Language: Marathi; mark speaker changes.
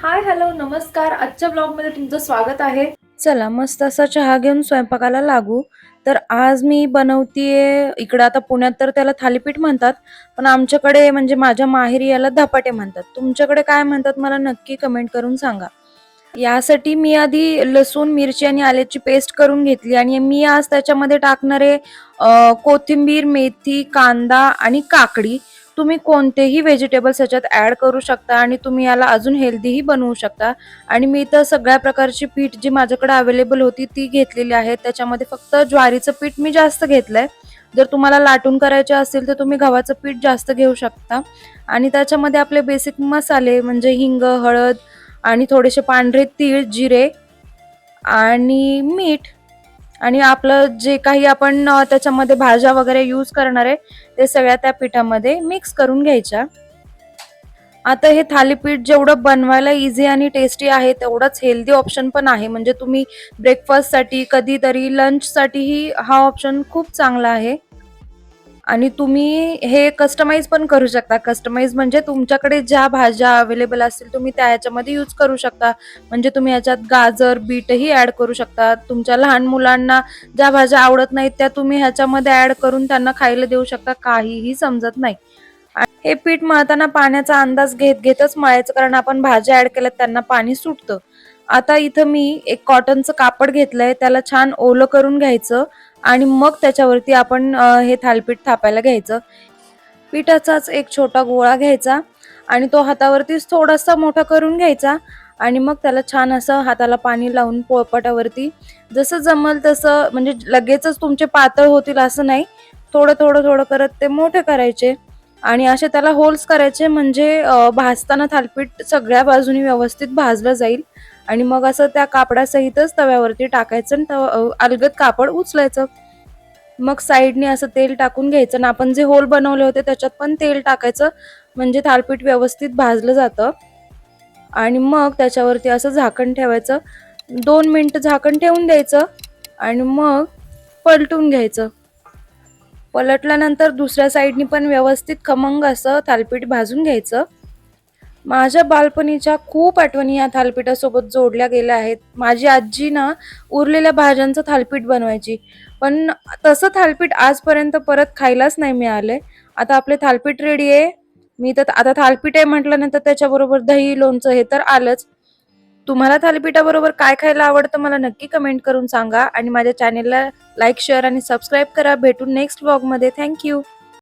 Speaker 1: हाय हॅलो नमस्कार. आजच्या ब्लॉगमध्ये तुमचं स्वागत आहे. चला मस्त असा चहा घेऊन स्वयंपाकाला लागू. तर आज मी बनवतीये इकडे आता पुण्यात तर त्याला थालीपीठ म्हणतात, पण आमच्याकडे म्हणजे माझ्या माहेरी याला धपाटे म्हणतात. तुमच्याकडे काय म्हणतात मला नक्की कमेंट करून सांगा. यासाठी मी आधी लसूण, मिरची आणि आल्याची पेस्ट करून घेतली आणि मी आज त्याच्यामध्ये टाकणार आहे कोथिंबीर, मेथी, कांदा आणि काकडी. तुम्ही कोणतेही व्हेजिटेबल्स ह्याच्यात ॲड करू शकता आणि तुम्ही याला अजून हेल्दीही बनवू शकता. आणि मी तर सगळ्या प्रकारची पीठ जी माझ्याकडे अवेलेबल होती ती घेतलेली आहे. त्याच्यामध्ये फक्त ज्वारीचं पीठ मी जास्त घेतलंय. जर तुम्हाला लाटून करायचे असतील तर तुम्ही गव्हाचं पीठ जास्त घेऊ शकता. आणि त्याच्यामध्ये आपले बेसिक मसाले म्हणजे हिंग, हळद आणि थोडेसे पांढरे तीळ, जिरे आणि मीठ आणि आपलं जे काही आपण त्याच्यामध्ये भाज्या वगैरे यूज करणार आहे ते सगळ्या त्या पिठामध्ये मिक्स करून घ्यायच्या. आता हे थालीपीठ जेवढं बनवायला इझी आणि टेस्टी आहे तेवढंच हेल्दी ऑप्शन पण आहे. म्हणजे तुम्ही ब्रेकफास्टसाठी कधीतरी लंचसाठीही हा ऑप्शन खूप चांगला आहे. आणि तुम्ही हे कस्टमाइज पण करू शकता. कस्टमाइज म्हणजे तुमच्याकडे ज्या भाज्या अवेलेबल असतील तुम्ही त्या ह्याच्यामध्ये यूज करू शकता. म्हणजे तुम्ही ह्याच्यात गाजर, बीटही ॲड करू शकता. तुमच्या लहान मुलांना ज्या भाज्या आवडत नाहीत त्या तुम्ही ह्याच्यामध्ये ॲड करून त्यांना खायला देऊ शकता. काहीही समजत नाही. हे पीठ मळताना पाण्याचा अंदाज घेतच मळायचं, कारण आपण भाज्या ॲड केल्यात त्यांना पाणी सुटतं. आता इथं मी एक कॉटनचं कापड घेतलंय, त्याला छान ओलं करून घ्यायचं आणि मग त्याच्यावरती आपण हे थालीपीठ थापायला घ्यायचं. पिठाचाच एक छोटा गोळा घ्यायचा आणि तो हातावरतीच थोडासा मोठा करून घ्यायचा आणि मग त्याला छान असं हाताला पाणी लावून पोळपाटावरती जसं जमल तसं, म्हणजे लगेचच तुमचे पातळ होतील असं नाही, थोडं थोडं थोडं करत ते मोठे करायचे आणि असे त्याला होल्स करायचे. म्हणजे भाजताना थालीपीठ सगळ्या बाजूनी व्यवस्थित भाजलं जाईल. आणि मग असं त्या कापडासहितच तव्यावरती टाकायचं आणि अलगद कापड उचलायचं. मग साईडने असं तेल टाकून घ्यायचं आणि आपण जे होल बनवले होते त्याच्यात पण तेल टाकायचं, म्हणजे थालीपीठ व्यवस्थित भाजलं जातं. आणि मग त्याच्यावरती असं झाकण ठेवायचं. 2 मिनिटं झाकण ठेवून द्यायचं आणि मग पलटून घ्यायचं. पलटल्यानंतर दुसऱ्या साईडनी पण व्यवस्थित खमंग असं थालीपीठ भाजून घ्यायचं. माझ्या बालपणीच्या खूप आठवणी या थालीपीठासोबत जोडल्या गेल्या आहेत. माझी आजी ना उरलेल्या भाज्यांचं थालीपीठ बनवायची, पण तसं थालीपीठ आजपर्यंत परत खायलाच नाही मिळालंय. आता आपले थालीपीठ रेडी आहे. मी तर आता थालीपीठ आहे म्हटल्यानंतर त्याच्याबरोबर दही, लोणचं हे तर आलंच. तुम्हाला थालीपीठाबरोबर काय खायला आवडतं मला नक्की कमेंट करून सांगा आणि माझ्या चॅनेलला लाईक, शेअर आणि सबस्क्राईब करा. भेटू नेक्स्ट व्लॉगमध्ये. Thank you.